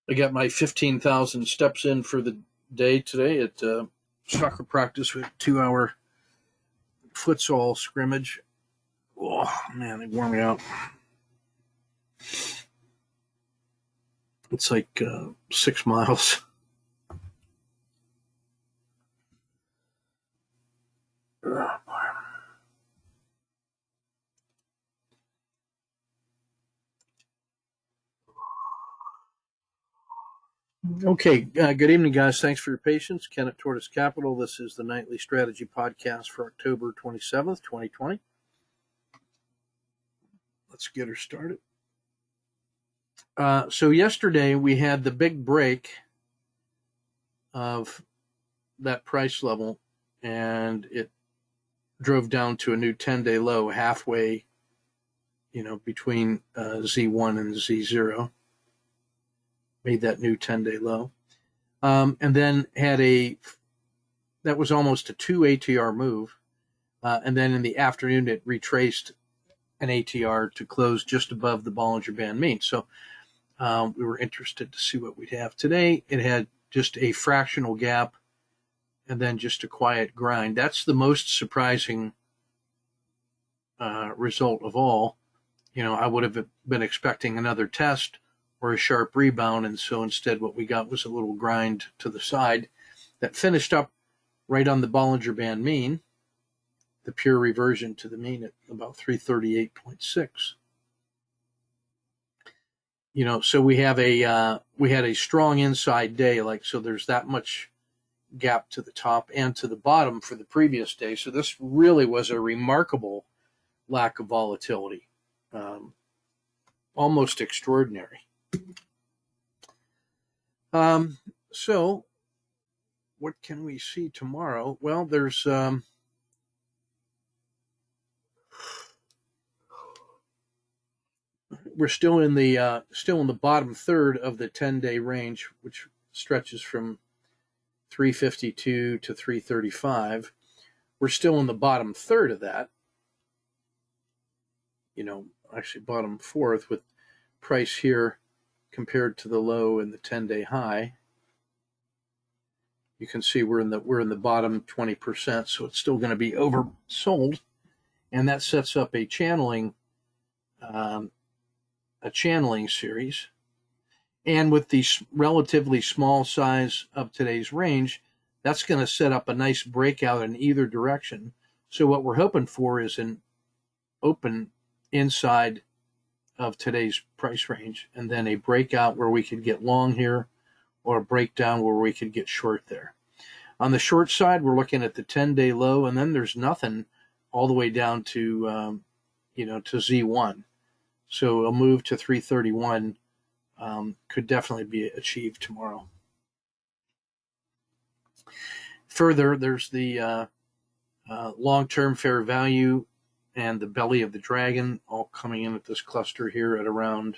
I got my 15,000 steps in for the day today at soccer practice with 2 hour futsal scrimmage. Oh, man, they wore me out. It's like 6 miles. Okay, good evening, guys. Thanks for your patience. Ken at Tortoise Capital. This is the nightly strategy podcast for October 27th, 2020. Let's get her started. So yesterday we had the big break of that price level, and it drove down to a new 10-day low halfway, between Z1 and Z0. Made that new 10-day low. And then that was almost a 2 ATR move. And then in the afternoon, it retraced an ATR to close just above the Bollinger Band mean. So we were interested to see what we'd have today. It had just a fractional gap and then just a quiet grind. That's the most surprising result of all. I would have been expecting another test or a sharp rebound, and so instead what we got was a little grind to the side that finished up right on the Bollinger Band mean, the pure reversion to the mean at about 338.6. So we had a strong inside day, so there's that much gap to the top and to the bottom for the previous day. So this really was a remarkable lack of volatility, almost extraordinary. So what can we see tomorrow? Well, there's we're still in the bottom third of the 10-day range, which stretches from 352 to 335. We're still in the bottom third of that. Actually bottom fourth, with price here compared to the low and the 10-day high. You can see we're in the bottom 20%, so it's still going to be oversold, and that sets up a channeling series. And with the relatively small size of today's range, that's going to set up a nice breakout in either direction. So what we're hoping for is an open inside of today's price range, and then a breakout where we could get long here, or a breakdown where we could get short there. On the short side, we're looking at the 10-day low, and then there's nothing all the way down to to Z1. So a move to 331 could definitely be achieved tomorrow. Further, there's the long-term fair value and the belly of the dragon all coming in at this cluster here at around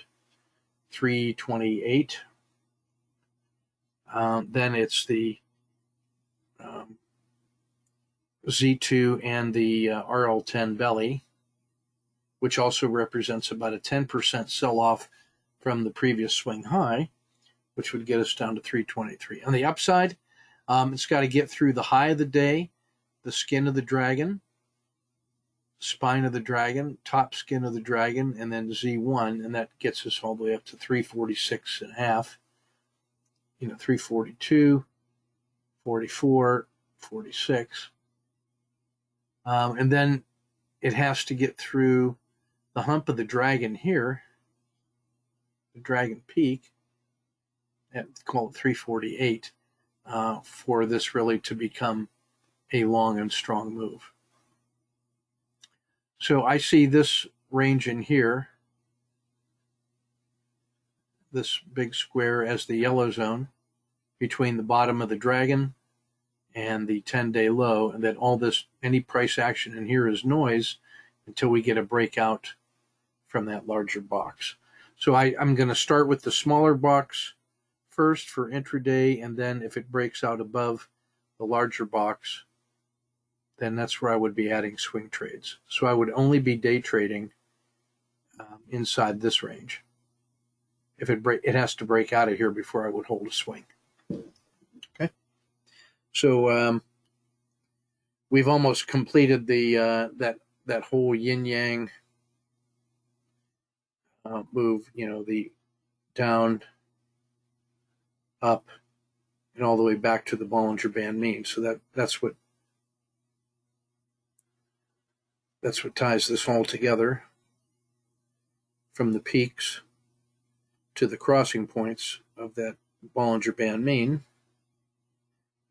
328. Then it's the Z2 and the RL10 belly, which also represents about a 10% sell-off from the previous swing high, which would get us down to 323. On the upside, it's got to get through the high of the day, the skin of the dragon, spine of the dragon, top skin of the dragon, and then Z1, and that gets us all the way up to 346.5, 342, 44, 46. And then it has to get through the hump of the dragon here, the dragon peak, call it 348, for this really to become a long and strong move. So I see this range in here, this big square, as the yellow zone between the bottom of the dragon and the 10-day low, and that any price action in here is noise until we get a breakout from that larger box. So I'm going to start with the smaller box first for intraday, and then if it breaks out above the larger box, then that's where I would be adding swing trades. So I would only be day trading inside this range. if it has to break out of here before I would hold a swing. Okay, so we've almost completed the that whole yin yang move. The down, up, and all the way back to the Bollinger Band mean. So that's what ties this all together, from the peaks to the crossing points of that Bollinger Band mean.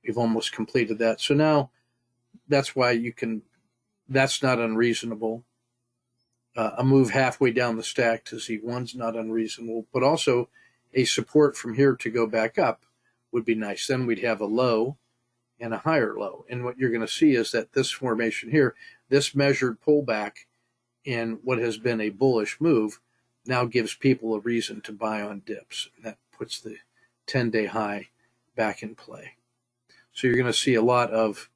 We've almost completed that. So now that's why that's not unreasonable. A move halfway down the stack to Z1's not unreasonable, but also a support from here to go back up would be nice. Then we'd have a low and a higher low. And what you're going to see is that this formation here, this measured pullback in what has been a bullish move, now gives people a reason to buy on dips. And that puts the 10-day high back in play. So you're going to see a lot of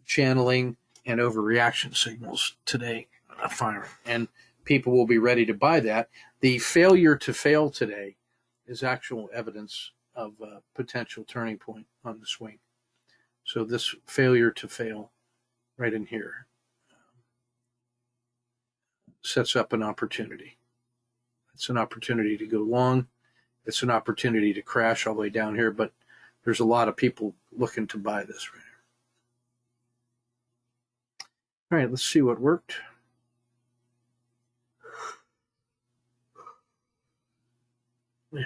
channeling and overreaction signals today firing, and people will be ready to buy that. The failure to fail today is actual evidence of a potential turning point on the swing. So this failure to fail right in here sets up an opportunity. It's an opportunity to go long. It's an opportunity to crash all the way down here, but there's a lot of people looking to buy this right here. All right, let's see what worked. Yeah.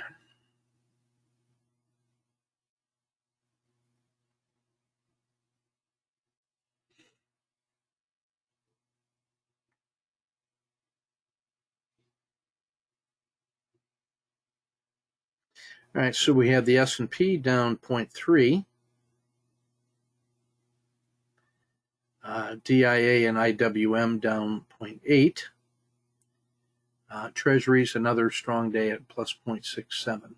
All right, so we have the S&P down 0.3. DIA and IWM down 0.8. Treasuries, another strong day at plus 0.67.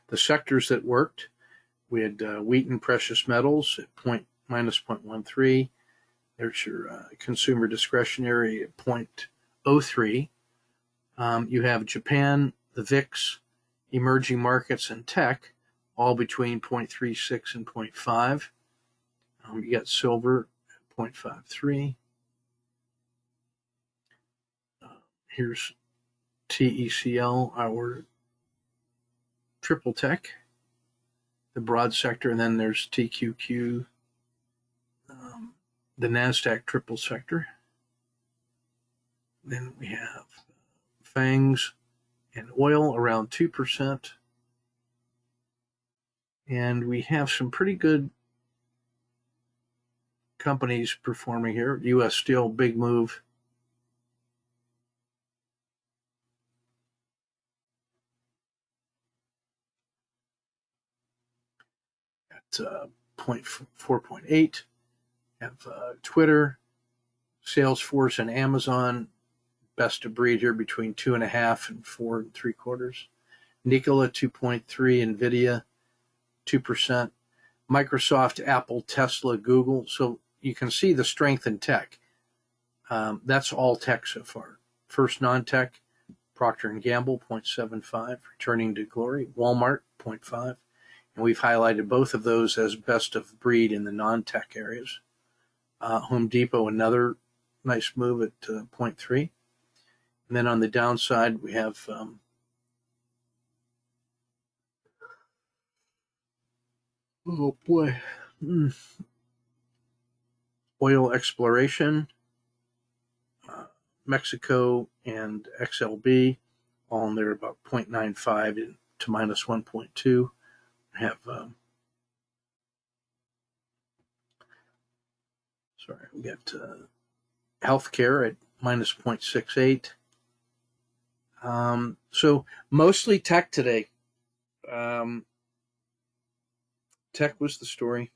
The sectors that worked, we had wheat and precious metals at minus 0.13. There's your consumer discretionary at 0.03. You have Japan, the VIX, emerging markets, and tech, all between 0.36 and 0.5. You got silver at 0.53. Here's TECL, our triple tech, the broad sector, and then there's TQQ, the NASDAQ triple sector. Then we have FANGs and oil around 2%. And we have some pretty good companies performing here. U.S. Steel, big move. At 4.8. Have Twitter, Salesforce, and Amazon, best of breed here between 2.5 and 4 3/4. Nikola 2.3, Nvidia 2%, Microsoft, Apple, Tesla, Google. So you can see the strength in tech. That's all tech so far. First non-tech, Procter & Gamble 0.75, returning to glory. Walmart 0.5, and we've highlighted both of those as best of breed in the non-tech areas. Home Depot, another nice move at 0.3. And then on the downside, we have oh boy, oil exploration, Mexico, and XLB, all in there about 0.95 to minus 1.2. We have we got healthcare at minus 0.68. So mostly tech today. Tech was the story.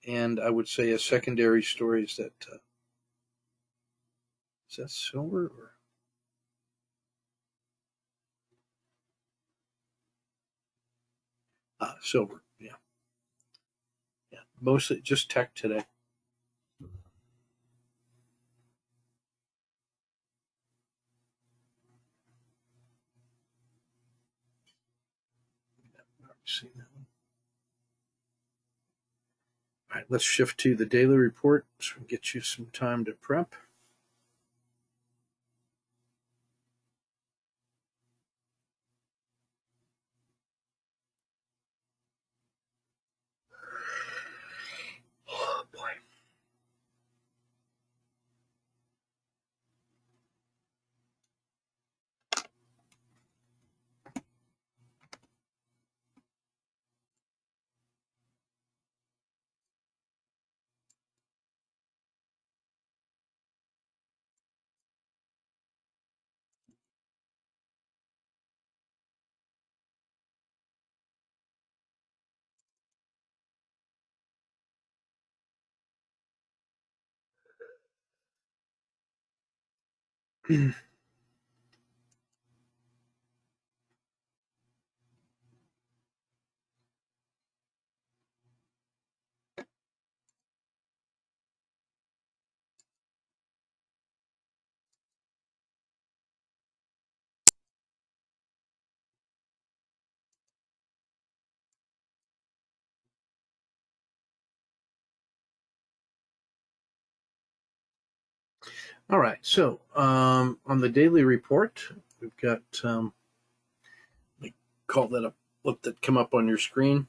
And I would say a secondary story is that, is that silver or? Silver, yeah. Yeah, mostly just tech today. See that one. All right, let's shift to the daily report so we can get you some time to prep. Oh, boy. All right, so on the daily report, we've got, we call that up, let that come up on your screen.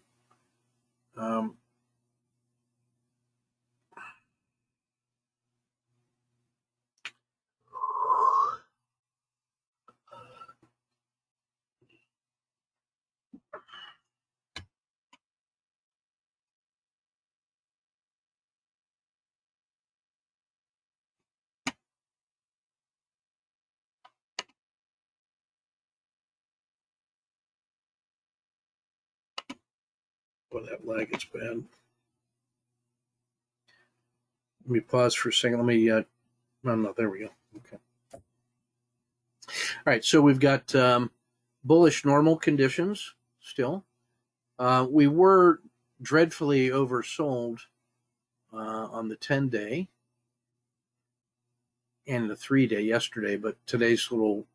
Boy, that lag is bad. Let me pause for a second. Let me, no, there we go. Okay. All right, so we've got bullish normal conditions still. We were dreadfully oversold on the 10-day and the 3-day yesterday, but today's little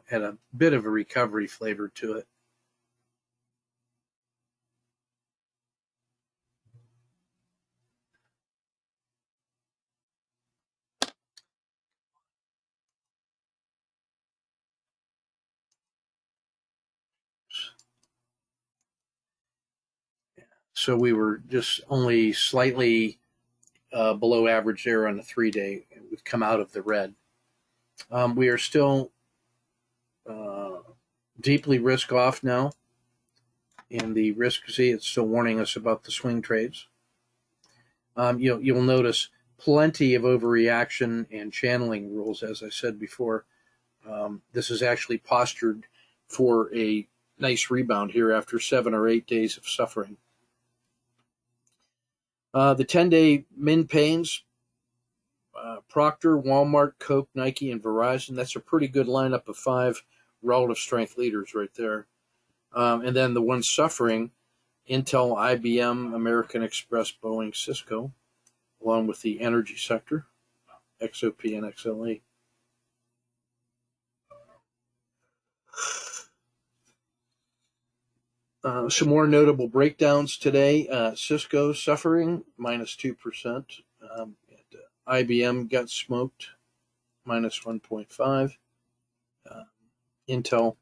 had a bit of a recovery flavor to it. So we were just only slightly below average there on the 3-day. We've come out of the red. We are still deeply risk off now. And the risk, see, it's still warning us about the swing trades. You'll notice plenty of overreaction and channeling rules, as I said before. This is actually postured for a nice rebound here after 7 or 8 days of suffering. The 10-day min pains, Procter, Walmart, Coke, Nike, and Verizon. That's a pretty good lineup of 5 relative strength leaders right there. And then the ones suffering, Intel, IBM, American Express, Boeing, Cisco, along with the energy sector, XOP and XLE. Some more notable breakdowns today. Cisco suffering, minus 2%. IBM got smoked, minus 1.5%. Intel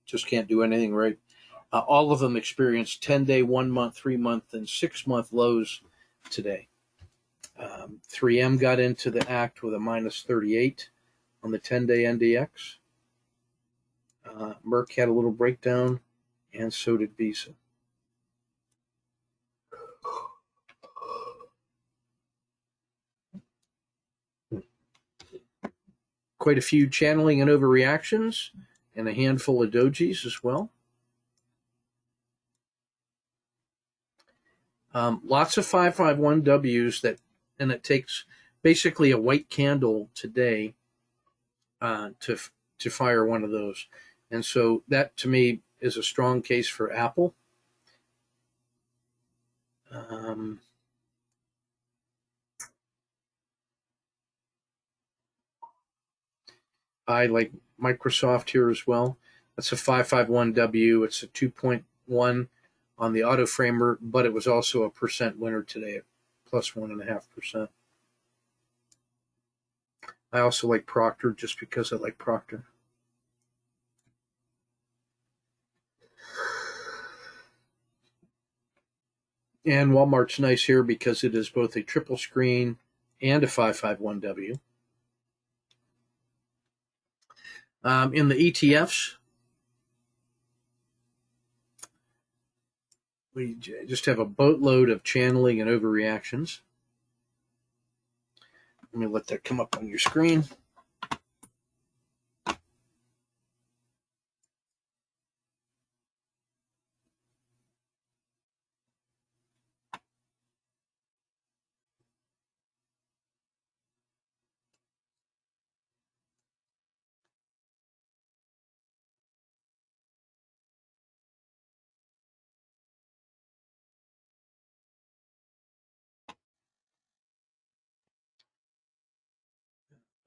just can't do anything right. All of them experienced 10-day, 1-month, 3-month, and 6-month lows today. 3M got into the act with a minus 38 on the 10-day NDX. Merck had a little breakdown, and so did Visa. Quite a few channeling and overreactions, and a handful of dojis as well. Lots of 551Ws and it takes basically a white candle today to fire one of those. And so that, to me, is a strong case for Apple. I like Microsoft here as well. That's a 551W. It's a 2.9 3.1 on the auto framer, but it was also a percent winner today at plus 1.5%. I also like Procter just because I like Procter. And Walmart's nice here because it is both a triple screen and a 551W. In the ETFs, we just have a boatload of channeling and overreactions. Let me let that come up on your screen.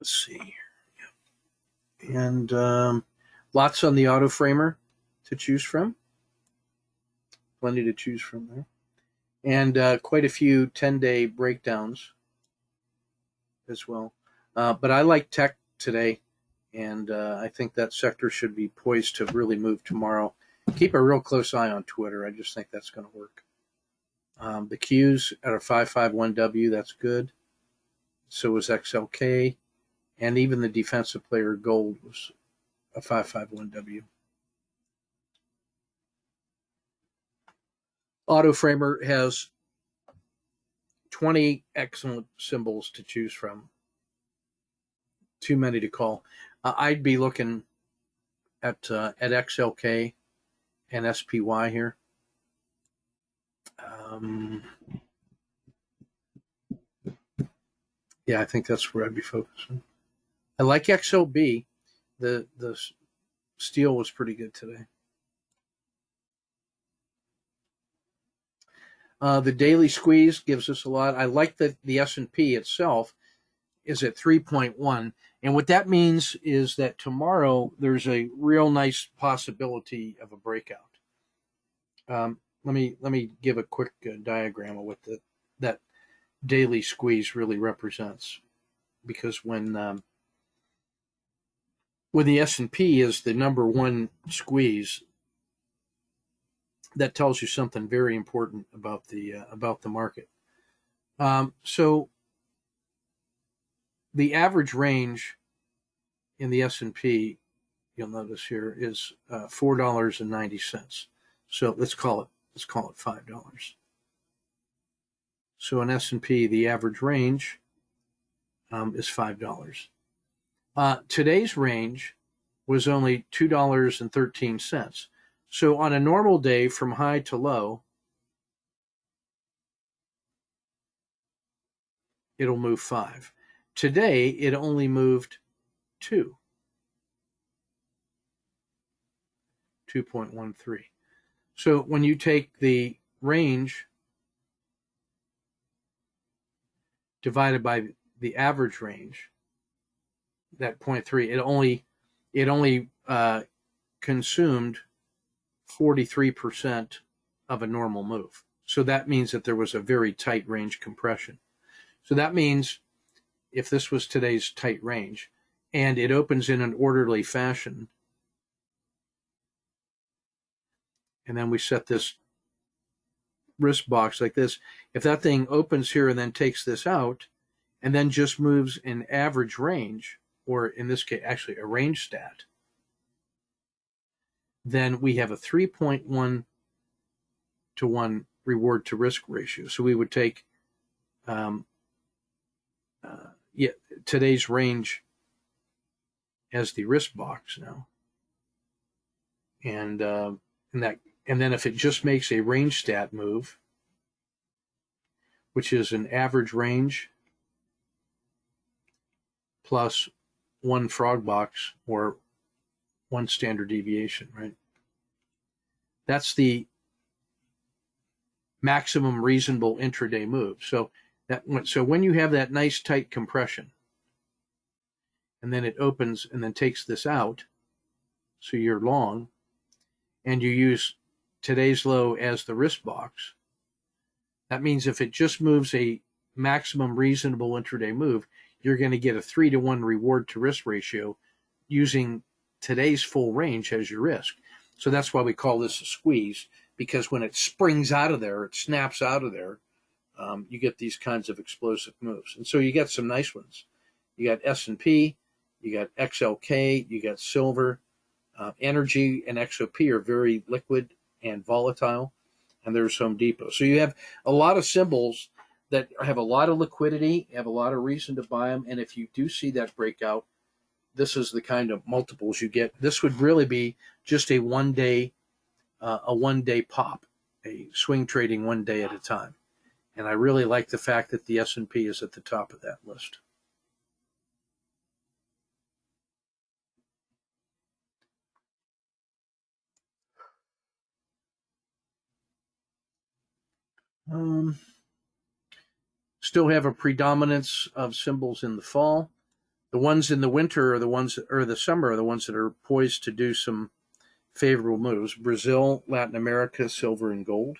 Let's see. And lots on the auto framer to choose from. Plenty to choose from there. And quite a few 10-day breakdowns as well. But I like tech today, and I think that sector should be poised to really move tomorrow. Keep a real close eye on Twitter. I just think that's going to work. The Qs at a 551W, that's good. So was XLK. And even the defensive player gold was a 551W. Auto framer has 20 excellent symbols to choose from. Too many to call. I'd be looking at XLK and SPY here. Yeah, I think that's where I'd be focusing. I like XLB. The steel was pretty good today. The daily squeeze gives us a lot. I like that the S&P itself is at 3.1. And what that means is that tomorrow there's a real nice possibility of a breakout. Let me give a quick diagram of what that daily squeeze really represents. Because when the S&P is the number one squeeze, that tells you something very important about the market. So the average range in the S&P, you'll notice here, is $4.90. So let's call it $5. So in S&P, the average range is $5. Today's range was only $2.13. So on a normal day from high to low, it'll move 5. Today, it only moved 2.13. So when you take the range divided by the average range, that 0.3, it only consumed 43% of a normal move. So that means that there was a very tight range compression. So that means if this was today's tight range and it opens in an orderly fashion, and then we set this risk box like this, if that thing opens here and then takes this out and then just moves in average range, or in this case, actually a range stat, then we have a 3.1 to 1 reward to risk ratio. So we would take today's range as the risk box now, and then if it just makes a range stat move, which is an average range plus 1 frog box or 1 standard deviation, right? That's the maximum reasonable intraday move. So when you have that nice tight compression, and then it opens and then takes this out, so you're long, and you use today's low as the risk box, that means if it just moves a maximum reasonable intraday move, you're going to get a 3-to-1 reward to risk ratio using today's full range as your risk. So that's why we call this a squeeze, because when it springs out of there, it snaps out of there, you get these kinds of explosive moves. And so you get some nice ones. You got S&P, you got XLK, you got silver. Energy and XOP are very liquid and volatile, and there's Home Depot. So you have a lot of symbols that have a lot of liquidity, have a lot of reason to buy them, and if you do see that breakout, this is the kind of multiples you get. This would really be just a one-day pop, a swing trading 1 day at a time. And I really like the fact that the S&P is at the top of that list. Still have a predominance of symbols in the fall. The ones in the winter are the ones, or the summer are the ones that are poised to do some favorable moves. Brazil, Latin America, silver and gold.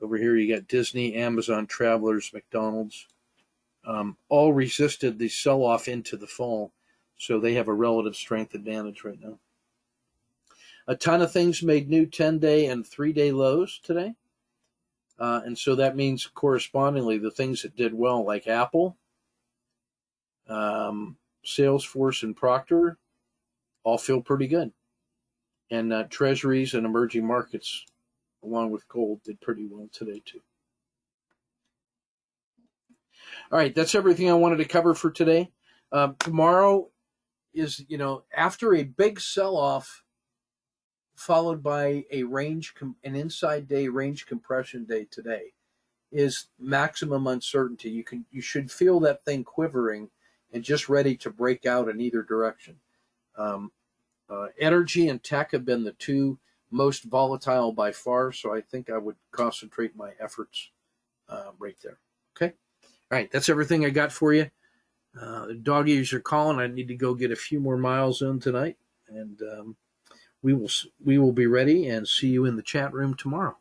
Over here you got Disney, Amazon, Travelers, McDonald's. All resisted the sell-off into the fall, so they have a relative strength advantage right now. A ton of things made new 10-day and 3-day lows today. And so that means correspondingly the things that did well, like Apple, Salesforce, and Procter, all feel pretty good. And treasuries and emerging markets, along with gold, did pretty well today too. All right, that's everything I wanted to cover for today. Tomorrow is, after a big sell-off followed by an inside day range compression day today, is maximum uncertainty. You should feel that thing quivering and just ready to break out in either direction. Energy and tech have been the two most volatile by far, so I think I would concentrate my efforts right there. Okay? All right, that's everything I got for you. The doggies are calling. I need to go get a few more miles in tonight, and we will be ready and see you in the chat room tomorrow.